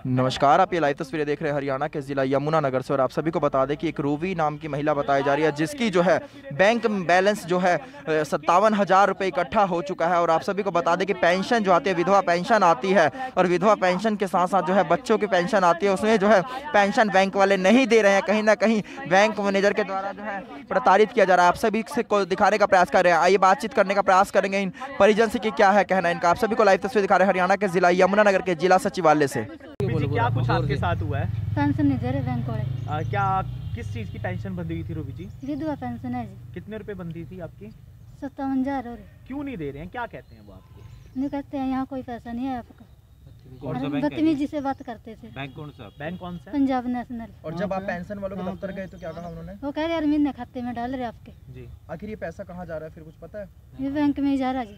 नमस्कार, आप ये लाइव तस्वीरें देख रहे हैं हरियाणा के ज़िला यमुनानगर से। और आप सभी को बता दें कि एक रूबी नाम की महिला बताई जा रही है जिसकी जो है बैंक बैलेंस जो है 57,000 रुपये इकट्ठा हो चुका है। और आप सभी को बता दें कि पेंशन जो आती है, विधवा पेंशन आती है, और विधवा पेंशन के साथ साथ जो है बच्चों की पेंशन आती है, उसमें जो है पेंशन बैंक वाले नहीं दे रहे हैं। कहीं ना कहीं बैंक मैनेजर के द्वारा जो है प्रताड़ित किया जा रहा है। आप सभी से को दिखाने का प्रयास कर रहे हैं। आइए बातचीत करने का प्रयास करेंगे इन परिजन से कि क्या है कहना इनका। आप सभी को लाइव तस्वीर दिखा रहे हैं हरियाणा के जिला यमुनानगर के जिला सचिवालय से। जी, क्या कुछ आपके साथ हुआ है? पेंशन नहीं दे रहे बैंक वाले। क्या किस चीज की पेंशन बंधी हुई थी रूबी जी? विधवा पेंशन है जी। कितने रुपए बंधी थी आपकी? 57,000 और क्यों नहीं दे रहे हैं, क्या कहते हैं वो आपको? नहीं कहते हैं यहाँ कोई पैसा नहीं है आपका। कौन सा बैंक है? बदतमीजी से बात करते थे। बैंक कौन सा? बैंक कौन सा? पंजाब नेशनल। और जब आप पेंशन वालों के दफ्तर गए तो क्या कहा उन्होंने? वो कह रहे यार महीने खाते में डाल रहे आपके। जी, आखिर ये पैसा कहाँ जा रहा है, फिर कुछ पता है? ये बैंक में ही जा रहा जी।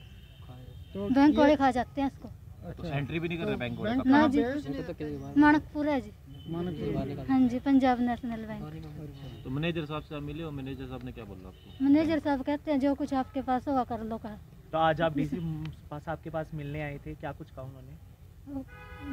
तो बैंक वाले खा जाते हैं इसको। तो एंट्री भी नहीं कर रहे बैंक वाले? ना जी, मानकपुर है जी। हाँ जी, पंजाब नेशनल बैंक। तो मैनेजर साहब से आप मिले हो? मैनेजर साहब ने क्या बोला आपको? मैनेजर साहब कहते हैं जो कुछ आपके पास होगा कर लो कहा। तो आज आप डीसी साहब के पास मिलने आए थे, क्या कुछ कहा उन्होंने?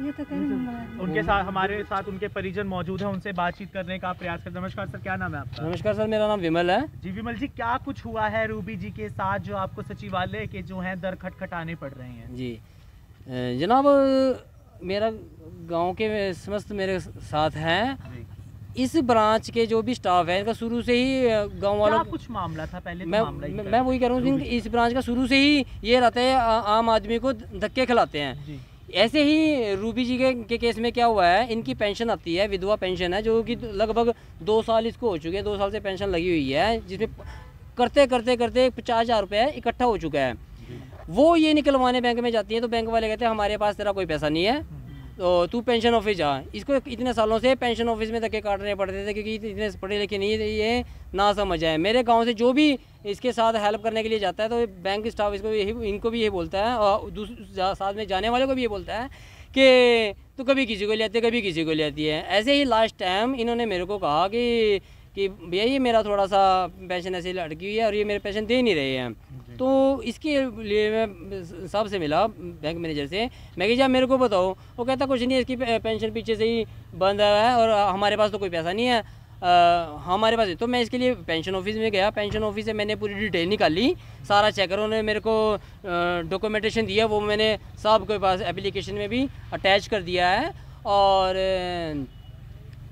ये तो कह रहे उनके साथ, हमारे साथ उनके परिजन मौजूद हैं, उनसे बातचीत करने का प्रयास करते हैं। नमस्कार सर, क्या नाम है आपका? नमस्कार सर, मेरा नाम विमल है। जी विमल जी, क्या कुछ हुआ है रूबी जी के साथ जो आपको सचिवालय के जो हैं दर खटखटाने पड़ रहे हैं? जी जनाब, मेरा गांव के समस्त मेरे साथ हैं। इस ब्रांच के जो भी स्टाफ है इनका शुरू से ही गांव वालों क्या कुछ मामला था पहले? तो मैं वही कह रहा हूँ, इस ब्रांच का शुरू से ही ये रहता है, आम आदमी को धक्के खिलाते हैं जी। ऐसे ही रूबी जी के केस में क्या हुआ है, इनकी पेंशन आती है, विधवा पेंशन है, जो कि लगभग 2 साल इसको हो चुके हैं। 2 साल से पेंशन लगी हुई है, जिसमें करते करते करते 50,000 रुपये इकट्ठा हो चुका है। वो ये निकलवाने बैंक में जाती हैं तो बैंक वाले कहते हैं हमारे पास तेरा कोई पैसा नहीं है, तो तू पेंशन ऑफिस जा। इसको इतने सालों से पेंशन ऑफिस में धक्के काटने पड़ते थे क्योंकि इतने पढ़े लिखे नहीं थे, ये ना समझ आए। मेरे गांव से जो भी इसके साथ हेल्प करने के लिए जाता है तो बैंक स्टाफ इनको भी यही बोलता है, और साथ में जाने वाले को भी ये बोलता है कि तू कभी किसी को ले आती है, कभी किसी को ले आती है। ऐसे ही लास्ट टाइम इन्होंने मेरे को कहा कि भैया ये मेरा थोड़ा सा पेंशन ऐसे लड़की हुई है और ये मेरे पेंशन दे नहीं रहे हैं। तो इसके लिए मैं साहब से मिला, बैंक मैनेजर से। मैं कि मेरे को बताओ। वो कहता कुछ नहीं है, इसकी पेंशन पीछे से ही बंद है और हमारे पास तो कोई पैसा नहीं है हमारे पास। तो मैं इसके लिए पेंशन ऑफिस में गया। पेंशन ऑफिस से मैंने पूरी डिटेल निकाली, सारा चेक करा। उन्होंने मेरे को डॉक्यूमेंटेशन दिया, वो मैंने साहब के पास एप्लीकेशन में भी अटैच कर दिया है। और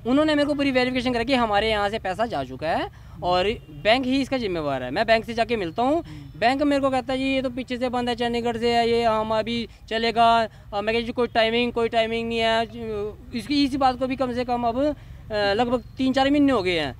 उन्होंने मेरे को पूरी वेरिफिकेशन करा कि हमारे यहाँ से पैसा जा चुका है और बैंक ही इसका जिम्मेवार है। मैं बैंक से जाके मिलता हूँ, बैंक मेरे को कहता है जी ये तो पीछे से बंद है, चंडीगढ़ से है, ये हम अभी चलेगा। मैं कह जी कोई टाइमिंग नहीं है इसकी। इसी बात को भी कम से कम अब लगभग 3-4 महीने हो गए हैं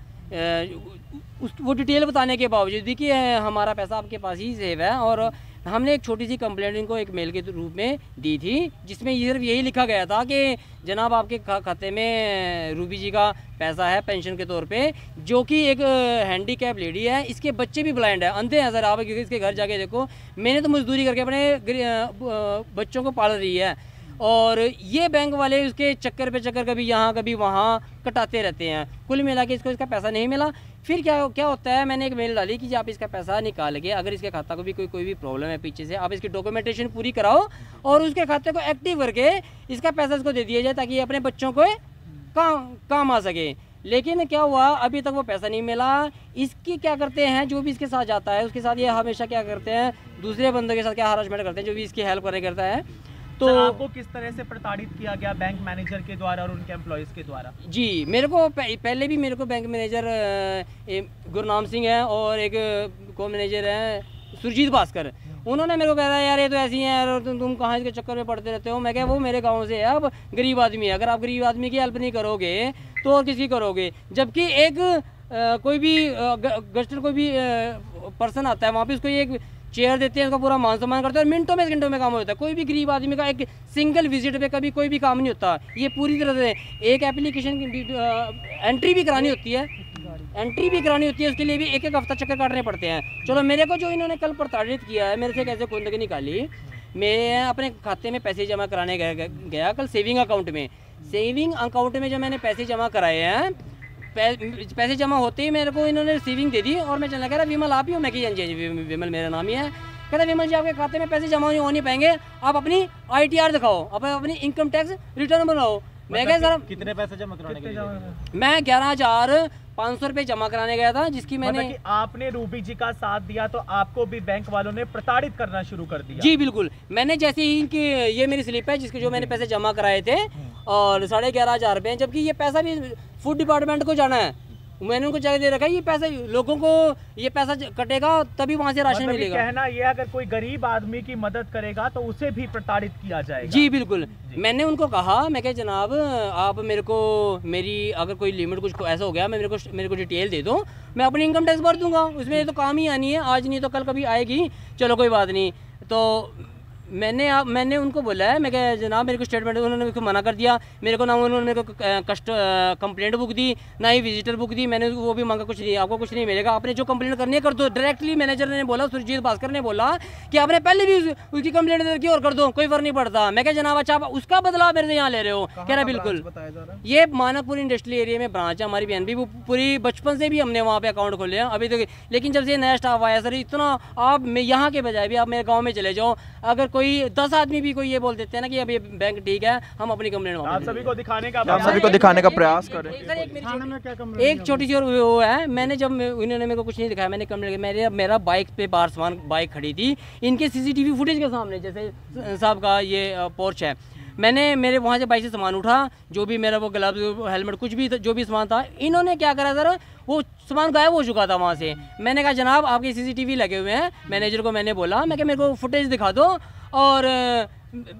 वो डिटेल बताने के बावजूद भी कि हमारा पैसा आपके पास ही सेव है। और हमने एक छोटी सी कंप्लेंट इनको एक मेल के रूप में दी थी, जिसमें सिर्फ यही लिखा गया था कि जनाब आपके खाते में रूबी जी का पैसा है पेंशन के तौर पे, जो कि एक हैंडीकैप लेडी है, इसके बच्चे भी ब्लाइंड है, अंधे हैं सर आप, क्योंकि इसके घर जाके देखो, मैंने तो मजदूरी करके अपने बच्चों को पाल रही है। और ये बैंक वाले उसके चक्कर पे चक्कर कभी यहाँ कभी वहाँ कटाते रहते हैं। कुल मिला के इसको इसका पैसा नहीं मिला। फिर क्या होता है, मैंने एक मेल डाली कि आप इसका पैसा निकाल के, अगर इसके खाता को भी कोई भी प्रॉब्लम है पीछे से, आप इसकी डॉक्यूमेंटेशन पूरी कराओ और उसके खाते को एक्टिव करके इसका पैसा इसको दे दिया जाए ताकि अपने बच्चों को काम आ सके। लेकिन क्या हुआ, अभी तक वो पैसा नहीं मिला। इसकी क्या करते हैं, जो भी इसके साथ जाता है उसके साथ ये हमेशा क्या करते हैं, दूसरे बंदों के साथ क्या हरासमेंट करते हैं, जो भी इसकी हेल्प करने करता है। तो आपको किस तरह से प्रताड़ित किया गया बैंक मैनेजर के द्वारा और उनके एम्प्लॉयज़ के द्वारा? जी, मेरे को पहले भी मेरे को बैंक मैनेजर गुरनाम सिंह है और एक को मैनेजर है सुरजीत भास्कर, उन्होंने मेरे को कहा यार ये तो ऐसी हैं यार, तुम कहाँ इसके चक्कर में पड़ते रहते हो। मैं क्या, वो मेरे गांव से है, अब गरीब आदमी है, अगर आप गरीब आदमी की हेल्प नहीं करोगे तो और किसी करोगे। जबकि एक कोई भी गस्टर कोई भी पर्सन आता है वहाँ पे, उसको एक चेयर देते हैं, उसका पूरा मान सम्मान करते हैं और मिनटों में सेकंडों में काम होता है। कोई भी गरीब आदमी का एक सिंगल विजिट पे कभी कोई भी काम नहीं होता। ये पूरी तरह से एक एप्लीकेशन एंट्री भी करानी होती है, उसके लिए भी एक हफ्ता चक्कर काटने पड़ते हैं। चलो, मेरे को जो इन्होंने कल प्रताड़ित किया है, मेरे से कैसे खुंदकी निकाली, मैं अपने खाते में पैसे जमा कराने गया कल सेविंग अकाउंट में जो मैंने पैसे जमा कराए हैं, पैसे जमा होते ही मेरे को इन्होंने रिसीविंग दे दी और मैं चलने कह रहा विमल आप ही हो? मैं कि जी विमल मेरा नाम ही है। कहता विमल जी आपके खाते में पैसे जमा हो नहीं पाएंगे, आप अपनी ITR दिखाओ, अपनी इनकम टैक्स रिटर्न बनाओ। मैं क्या सर कितने पैसे जमा कराने के लिए? मैं 11,500 रुपये जमा कराने गया था, जिसकी मैंने मतलब कि आपने रूबी जी का साथ दिया तो आपको भी बैंक वालों ने प्रताड़ित करना शुरू कर दिया। जी बिल्कुल, मैंने जैसे ही इनकी ये मेरी स्लिप है जिसके जो मैंने पैसे जमा कराए थे और 11,500 रुपये, जबकि ये पैसा भी फूड डिपार्टमेंट को जाना है, मैंने उनको जगह दे रखा है। ये पैसा लोगों को ये पैसा कटेगा तभी वहाँ से राशन मतलब मिलेगा। कहना ये अगर कोई गरीब आदमी की मदद करेगा तो उसे भी प्रताड़ित किया जाएगा। जी बिल्कुल, मैंने उनको कहा, मैं क्या जनाब आप मेरे को मेरी अगर कोई लिमिट कुछ ऐसा हो गया, मैं मेरे को डिटेल दे दो, मैं अपनी इनकम टैक्स भर दूंगा, उसमें तो काम ही आनी है, आज नहीं तो कल कभी आएगी, चलो कोई बात नहीं। तो मैंने उनको बोला है, मैं क्या जनाब मेरे को स्टेटमेंट, उन्होंने मेरे को मना कर दिया, मेरे को ना उन्होंने मेरे को कंप्लेंट बुक दी, ना ही विजिटर बुक दी, मैंने वो भी मांगा, कुछ नहीं, आपको कुछ नहीं मिलेगा, आपने जो कंप्लेंट करनी है कर दो। डायरेक्टली मैनेजर ने बोला, सुरजीत भास्कर ने बोला कि आपने पहले भी उसकी कंप्लेंट दे रखी और कर दो, कोई फर्क नहीं पड़ता। मैं क्या जनाब अच्छा आप उसका बदलाव मेरे से यहाँ ले रहे हो? कह रहा बिल्कुल, ये मानकपुर इंडस्ट्रियल एरिया में ब्रांच है हमारी BNB, वो पूरी बचपन से भी हमने वहाँ पे अकाउंट खोले हैं अभी तक, लेकिन जब से नया स्टाफ आया सर इतना, आप यहाँ के बजाय भी आप मेरे गाँव में चले जाओ, अगर कोई 10 आदमी भी कोई ये बोल देते हैं ना कि अब ये बैंक ठीक है, हम अपनी कंप्लेंट आप सभी को दिखाने का प्रयास करें। एक छोटी सी और वो है, मैंने जब उन्होंने मेरे को कुछ नहीं दिखाया, मैंने कंप्लेंट, मेरा बाइक पे बाहर सामान बाइक खड़ी थी, इनके CCTV फुटेज के सामने, जैसे साहब का ये पोर्च है, मैंने मेरे वहाँ से बाइक से सामान उठा, जो भी मेरा वो ग्लव्स हेलमेट कुछ भी जो भी सामान था, इन्होंने क्या करा सर, वो सामान गायब हो चुका था वहाँ से। मैंने कहा जनाब आपके CCTV लगे हुए हैं, मैनेजर को मैंने बोला, मैं क्या मेरे को फुटेज दिखा दो, और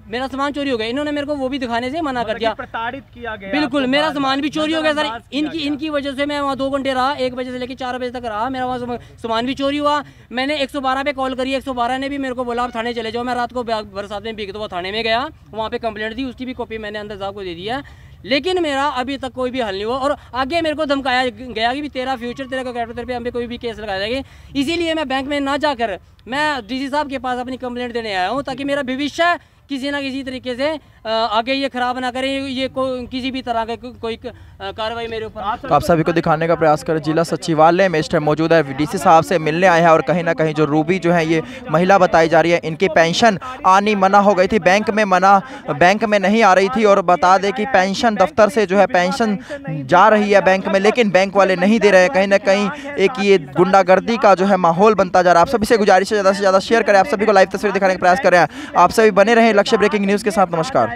मेरा सामान चोरी हो गया, इन्होंने मेरे को वो भी दिखाने से मना कर दिया, प्रताड़ित किया गया। बिल्कुल, मेरा सामान भी चोरी हो गया सर, इनकी वजह से मैं वहाँ 2 घंटे रहा, 1 बजे से लेकर 4 बजे तक रहा, मेरा वहाँ सामान भी चोरी हुआ। मैंने 112 पे कॉल करी, 112 ने भी मेरे को बोला आप थाने चले जाओ, मैं रात को बरसात में भीगते हुए थाने में गया, वहाँ पे कंप्लेंट दी, उसकी भी कॉपी मैंने अंदर साहब को दे दी है, लेकिन मेरा अभी तक कोई भी हल नहीं हुआ, और आगे मेरे को धमकाया गया कि तेरा फ्यूचर, तेरा कैरेक्टर पे हम पे कोई भी केस लगाया जाएगा। इसीलिए मैं बैंक में ना जाकर मैं DC साहब के पास अपनी कंप्लेंट देने आया हूँ, ताकि मेरा भविष्य किसी ना किसी तरीके से आगे ये खराब ना करें, ये किसी भी तरह का कोई कार्रवाई मेरे ऊपर। तो आप सभी को दिखाने का प्रयास करें, जिला सचिवालय में इस टाइम मौजूद है, DC साहब से मिलने आए हैं, और कहीं ना कहीं जो रूबी जो है ये महिला बताई जा रही है, इनकी पेंशन आनी मना हो गई थी, बैंक में नहीं आ रही थी, और बता दें कि पेंशन दफ्तर से जो है पेंशन जा रही है बैंक में, लेकिन बैंक वाले नहीं दे रहे हैं। कहीं ना कहीं एक ये गुंडागर्दी का जो है माहौल बनता जा रहा है। आप सभी से गुजारिश है ज़्यादा से ज़्यादा शेयर करें, आप सभी को लाइव तस्वीर दिखाने का प्रयास कर रहे हैं। आप सभी बने रहें लक्ष्य ब्रेकिंग न्यूज़ के साथ। नमस्कार।